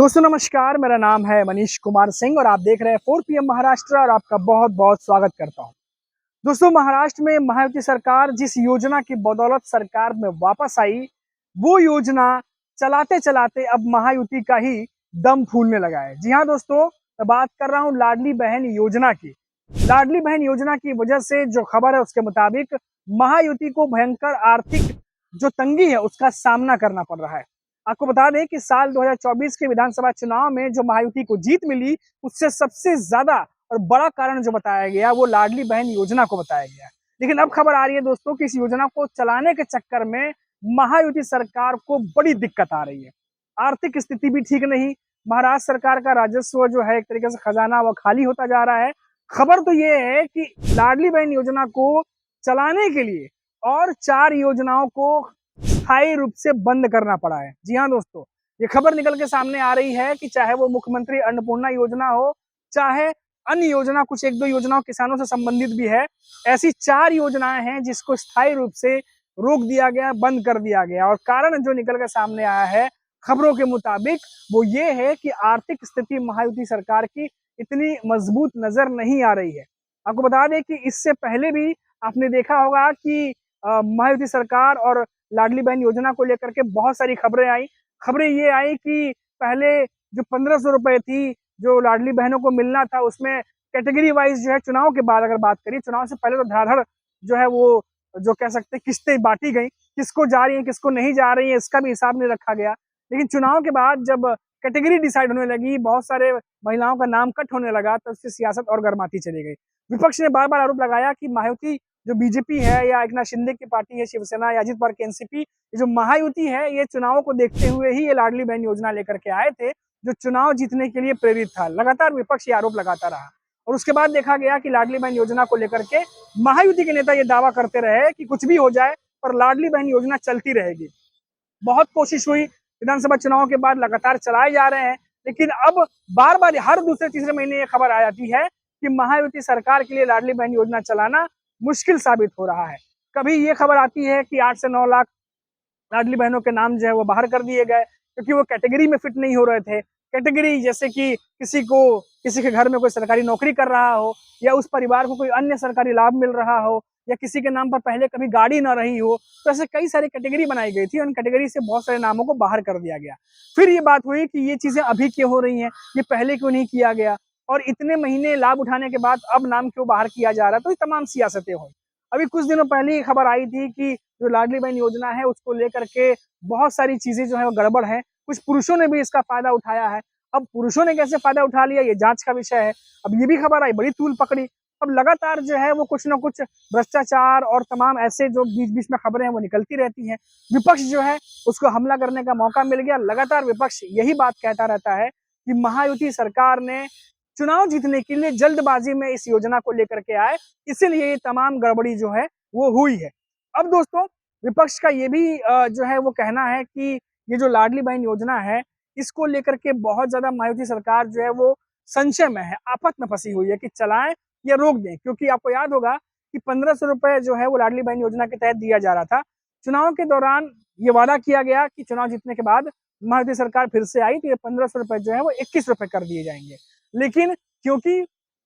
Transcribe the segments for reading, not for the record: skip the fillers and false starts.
दोस्तों नमस्कार, मेरा नाम है मनीष कुमार सिंह और आप देख रहे हैं 4 PM महाराष्ट्र और आपका बहुत बहुत स्वागत करता हूं। दोस्तों, महाराष्ट्र में महायुति सरकार जिस योजना की बदौलत सरकार में वापस आई, वो योजना चलाते चलाते अब महायुति का ही दम फूलने लगा है। जी हाँ दोस्तों, मैं बात कर रहा हूँ लाडली बहन योजना की। लाडली बहन योजना की वजह से जो खबर है उसके मुताबिक महायुति को भयंकर आर्थिक जो तंगी है उसका सामना करना पड़ रहा है। आपको बता दें कि साल 2024 के विधानसभा चुनाव में जो महायुति को जीत मिली, उससे सबसे ज्यादा और बड़ा कारण जो बताया गया वो लाडली बहन योजना को बताया गया। लेकिन अब खबर आ रही है दोस्तों कि इस योजना को चलाने के चक्कर में महायुति सरकार को बड़ी दिक्कत आ रही है। आर्थिक स्थिति भी ठीक नहीं। महाराष्ट्र सरकार का राजस्व जो है एक तरीके से खजाना वो खाली होता जा रहा है। खबर तो ये है कि लाडली बहन योजना को चलाने के लिए और 4 योजनाओं को स्थायी रूप से बंद करना पड़ा है। जी हाँ दोस्तों, ये खबर निकल के सामने आ रही है कि चाहे वो मुख्यमंत्री अन्नपूर्णा योजना हो, चाहे अन्य योजना, कुछ एक दो योजनाओं किसानों से संबंधित भी है, ऐसी 4 योजनाएं हैं जिसको स्थायी रूप से रोक दिया गया, बंद कर दिया गया। और कारण जो निकल के सामने आया है खबरों के मुताबिक वो ये है कि आर्थिक स्थिति महायुति सरकार की इतनी मजबूत नजर नहीं आ रही है। आपको बता दें कि इससे पहले भी आपने देखा होगा कि महायुति सरकार और लाडली बहन योजना को लेकर के बहुत सारी खबरें आई। खबरें ये आई कि पहले जो 1500 रुपए थी जो लाडली बहनों को मिलना था, उसमें कैटेगरी वाइज जो है चुनाव के बाद अगर बात करिए, चुनाव से पहले तो धड़ाधड़ जो है वो जो कह सकते हैं किस्तें बांटी गई, किसको जा रही है किसको नहीं जा रही है इसका भी हिसाब नहीं रखा गया। लेकिन चुनाव के बाद जब कैटेगरी डिसाइड होने लगी, बहुत सारे महिलाओं का नाम कट होने लगा, तो उससे सियासत और गर्माती चली गई। विपक्ष ने बार बार आरोप लगाया कि महायुति जो बीजेपी है या एकनाथ शिंदे की पार्टी है शिवसेना या अजित पवार की एनसीपी, ये जो महायुति है ये चुनावों को देखते हुए ही ये लाडली बहन योजना लेकर के आए थे, जो चुनाव जीतने के लिए प्रेरित था। लगातार विपक्ष ये आरोप लगाता रहा और उसके बाद देखा गया कि लाडली बहन योजना को लेकर के महायुति के नेता ये दावा करते रहे कि कुछ भी हो जाए पर लाडली बहन योजना चलती रहेगी। बहुत कोशिश हुई, विधानसभा चुनाव के बाद लगातार चलाए जा रहे हैं, लेकिन अब बार बार हर दूसरे तीसरे महीने ये खबर आ जाती है कि महायुति सरकार के लिए लाडली बहन योजना चलाना मुश्किल साबित हो रहा है। कभी ये खबर आती है कि 8 से 9 लाख लाडली बहनों के नाम जो है वो बाहर कर दिए गए क्योंकि वो कैटेगरी में फिट नहीं हो रहे थे। कैटेगरी जैसे कि किसी के घर में कोई सरकारी नौकरी कर रहा हो या उस परिवार को कोई अन्य सरकारी लाभ मिल रहा हो या किसी के नाम पर पहले कभी गाड़ी ना रही हो, तो ऐसे कई सारी कैटेगरी बनाई गई थी। उन कैटेगरी से बहुत सारे नामों को बाहर कर दिया गया। फिर ये बात हुई कि ये चीजें अभी क्यों हो रही हैं, ये पहले क्यों नहीं किया गया और इतने महीने लाभ उठाने के बाद अब नाम क्यों बाहर किया जा रहा है। तो ये तमाम सियासतें हुई। अभी कुछ दिनों पहले ही खबर आई थी कि जो लाडली बहन योजना है उसको लेकर के बहुत सारी चीजें जो है वो गड़बड़ है। कुछ पुरुषों ने भी इसका फायदा उठाया है। अब पुरुषों ने कैसे फायदा उठा लिया ये जांच का विषय है। अब ये भी खबर आई, बड़ी तूल पकड़ी। अब लगातार जो है वो कुछ ना कुछ भ्रष्टाचार और तमाम ऐसे जो बीच बीच में खबरें हैं वो निकलती रहती हैं। विपक्ष जो है उसको हमला करने का मौका मिल गया। लगातार विपक्ष यही बात कहता रहता है कि महायुति सरकार ने चुनाव जीतने के लिए जल्दबाजी में इस योजना को लेकर के आए, इसीलिए ये तमाम गड़बड़ी जो है वो हुई है। अब दोस्तों, विपक्ष का ये भी जो है वो कहना है कि ये जो लाडली बहन योजना है इसको लेकर के बहुत ज्यादा महायुति सरकार जो है वो संशय में है, आफत में फंसी हुई है कि चलाएं या रोक दें। क्योंकि आपको याद होगा कि 1500 रुपए जो है वो लाडली बहन योजना के तहत दिया जा रहा था। चुनाव के दौरान ये वादा किया गया कि चुनाव जीतने के बाद महायुति सरकार फिर से आई तो ये 1500 रुपए जो है वो 21 रुपए कर दिए जाएंगे। लेकिन क्योंकि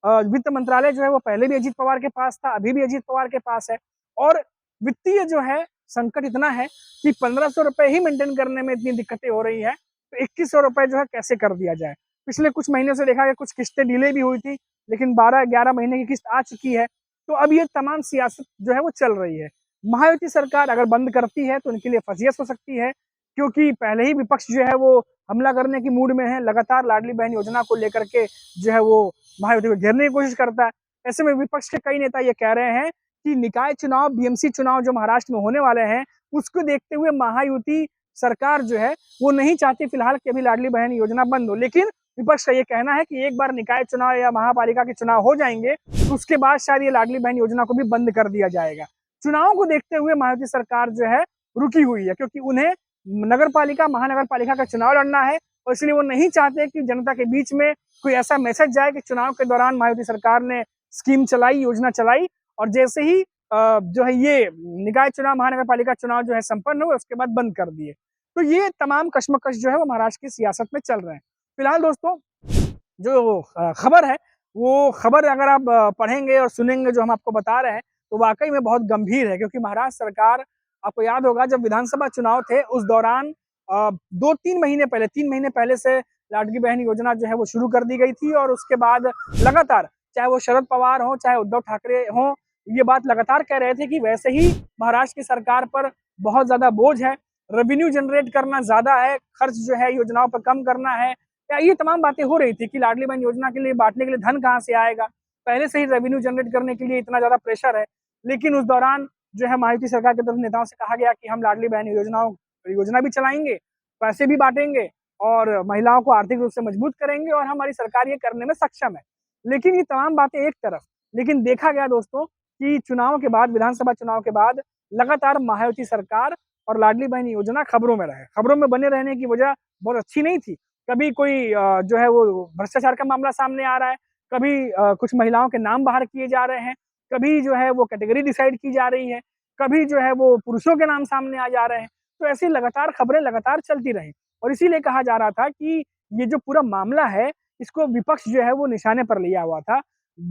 वित्त मंत्रालय जो है वो पहले भी अजित पवार के पास था, अभी भी अजित पवार के पास है और वित्तीय जो है संकट इतना है कि 1500 रुपए ही मेंटेन करने में इतनी दिक्कतें हो रही है, तो 2100 रुपए जो है कैसे कर दिया जाए। पिछले कुछ महीनों से देखा गया कुछ किस्तें डिले भी हुई थी, लेकिन 12-11 महीने की किस्त आ चुकी है। तो अब ये तमाम सियासत जो है वो चल रही है। महायुति सरकार अगर बंद करती है तो उनके लिए फजीयत हो सकती है, क्योंकि पहले ही विपक्ष जो है वो हमला करने की मूड में है। लगातार लाडली बहन योजना को लेकर के जो है वो महायुति को घेरने की कोशिश करता है। ऐसे में विपक्ष के कई नेता ये कह रहे हैं कि निकाय चुनाव, बीएमसी चुनाव जो महाराष्ट्र में होने वाले हैं उसको देखते हुए महायुति सरकार जो है वो नहीं चाहती फिलहाल कि अभी लाडली बहन योजना बंद हो। लेकिन विपक्ष का ये कहना है कि एक बार निकाय चुनाव या महापालिका के चुनाव हो जाएंगे तो उसके बाद शायद ये लाडली बहन योजना को भी बंद कर दिया जाएगा। चुनाव को देखते हुए महायुति सरकार जो है रुकी हुई है, क्योंकि उन्हें नगर पालिका, महानगर पालिका का चुनाव लड़ना है और इसलिए वो नहीं चाहते कि जनता के बीच में कोई ऐसा मैसेज जाए कि चुनाव के दौरान महायुति सरकार ने स्कीम चलाई, योजना चलाई और जैसे ही जो है ये निकाय चुनाव, महानगर पालिका चुनाव जो है संपन्न हुए उसके बाद बंद कर दिए। तो ये तमाम कश्मकश जो है वो महाराष्ट्र की सियासत में चल रहे हैं। फिलहाल दोस्तों जो खबर है, वो खबर अगर आप पढ़ेंगे और सुनेंगे जो हम आपको बता रहे हैं, तो वाक़ई में बहुत गंभीर है क्योंकि महाराष्ट्र सरकार आपको याद होगा जब विधानसभा चुनाव थे उस दौरान 2-3 महीने पहले 3 महीने पहले से लाडली बहन योजना जो है वो शुरू कर दी गई थी और उसके बाद लगातार चाहे वो शरद पवार हों, चाहे उद्धव ठाकरे हों, ये बात लगातार कह रहे थे कि वैसे ही महाराष्ट्र की सरकार पर बहुत ज़्यादा बोझ है, रेवेन्यू जनरेट करना ज़्यादा है, खर्च जो है योजनाओं पर कम करना है, या ये तमाम बातें हो रही थी कि लाडली बहन योजना के लिए बाँटने के लिए धन कहाँ से आएगा? पहले से ही रेवेन्यू जनरेट करने के लिए इतना ज़्यादा प्रेशर है। लेकिन उस दौरान जो है महायुति सरकार की तरफ नेताओं से कहा गया कि हम लाडली बहन योजना भी चलाएँगे, पैसे भी बाँटेंगे और महिलाओं को आर्थिक रूप से मजबूत करेंगे और हमारी सरकार ये करने में सक्षम है। लेकिन ये तमाम बातें एक तरफ, लेकिन देखा गया दोस्तों कि चुनाव के बाद, विधानसभा चुनाव के बाद लगातार महायुति सरकार और लाडली बहन योजना खबरों में रहे। खबरों में बने रहने की वजह बहुत अच्छी नहीं थी। कभी कोई जो है वो भ्रष्टाचार का मामला सामने आ रहा है, कभी कुछ महिलाओं के नाम बाहर किए जा रहे हैं, कभी जो है वो कैटेगरी डिसाइड की जा रही है, कभी जो है वो पुरुषों के नाम सामने आ जा रहे हैं। तो ऐसी लगातार खबरें लगातार चलती रहीं और इसीलिए कहा जा रहा था कि ये जो पूरा मामला है, इसको विपक्ष जो है वो निशाने पर लिया हुआ था।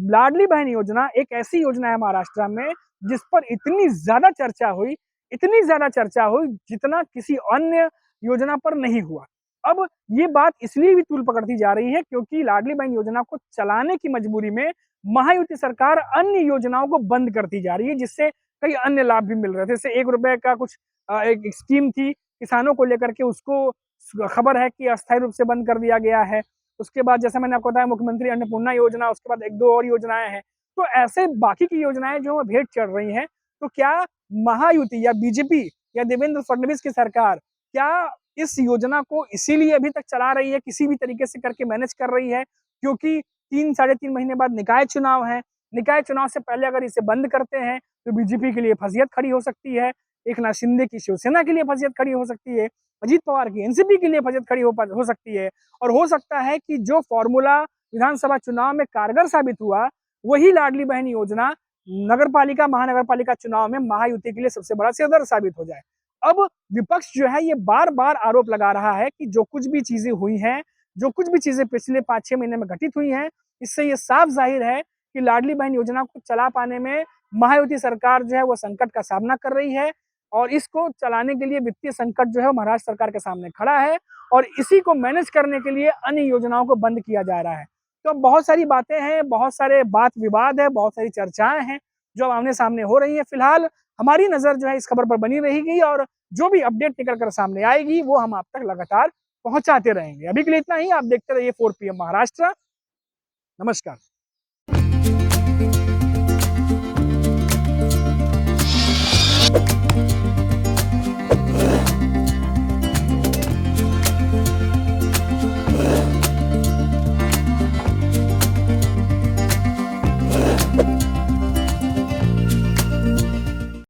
लाडली बहन योजना एक ऐसी योजना है महाराष्ट्र में जिस पर इतनी ज़्यादा चर्चा हुई जितना किसी अन्य योजना पर नहीं हुआ। अब ये बात इसलिए भी तूल पकड़ती जा रही है क्योंकि लाडली बहन योजना को चलाने की मजबूरी में महायुति सरकार अन्य योजनाओं को बंद करती जा रही है जिससे कई अन्य लाभ भी मिल रहे थे। जैसे ₹1 का कुछ एक स्कीम थी किसानों को लेकर के उसको खबर है कि अस्थायी रूप से बंद कर दिया गया है। उसके बाद जैसा मैंने आपको बताया मुख्यमंत्री अन्नपूर्णा योजना, उसके बाद 1-2 और योजनाएँ हैं। तो ऐसे बाकी की योजनाएँ जो भेंट चढ़ रही हैं, तो क्या महायुति या बीजेपी या देवेंद्र फडणवीस की सरकार क्या इस योजना को इसीलिए अभी तक चला रही है, किसी भी तरीके से करके मैनेज कर रही है क्योंकि 3 साढ़े 3 महीने बाद निकाय चुनाव है। निकाय चुनाव से पहले अगर इसे बंद करते हैं, तो बीजेपी के लिए फज़ियत खड़ी हो सकती है, एकनाथ शिंदे की शिवसेना के लिए फज़ियत खड़ी हो सकती है, अजीत पवार की एनसीपी के लिए फज़ियत खड़ी हो सकती है और हो सकता है कि जो फ़ॉर्मूला विधानसभा चुनाव में कारगर साबित हुआ, वही लाडली बहन योजना नगरपालिका, महानगरपालिका चुनाव में महायुति के लिए सबसे बड़ा सिरदर्द साबित हो जाए। अब विपक्ष जो है ये बार-बार आरोप लगा रहा है कि जो कुछ भी चीज़ें हुई हैं, जो कुछ भी चीज़ें पिछले 5-6 महीने में घटित हुई हैं, इससे ये साफ ज़ाहिर है कि लाडली बहन योजना को चला पाने में महायुति सरकार जो है वो संकट का सामना कर रही है और इसको चलाने के लिए वित्तीय संकट जो है वो महाराष्ट्र सरकार के सामने खड़ा है और इसी को मैनेज करने के लिए अन्य योजनाओं को बंद किया जा रहा है। तो बहुत सारी बातें हैं, बहुत सारे वाद-विवाद है, बहुत सारी चर्चाएँ हैं, जो आमने-सामने हो रही हैं। फिलहाल हमारी नज़र जो है इस खबर पर बनी रहेगी और जो भी अपडेट निकल कर सामने आएगी, वो हम आप तक लगातार पहुँचाते रहेंगे। अभी के लिए इतना ही, आप देखते रहिए 4 PM महाराष्ट्र। नमस्कार।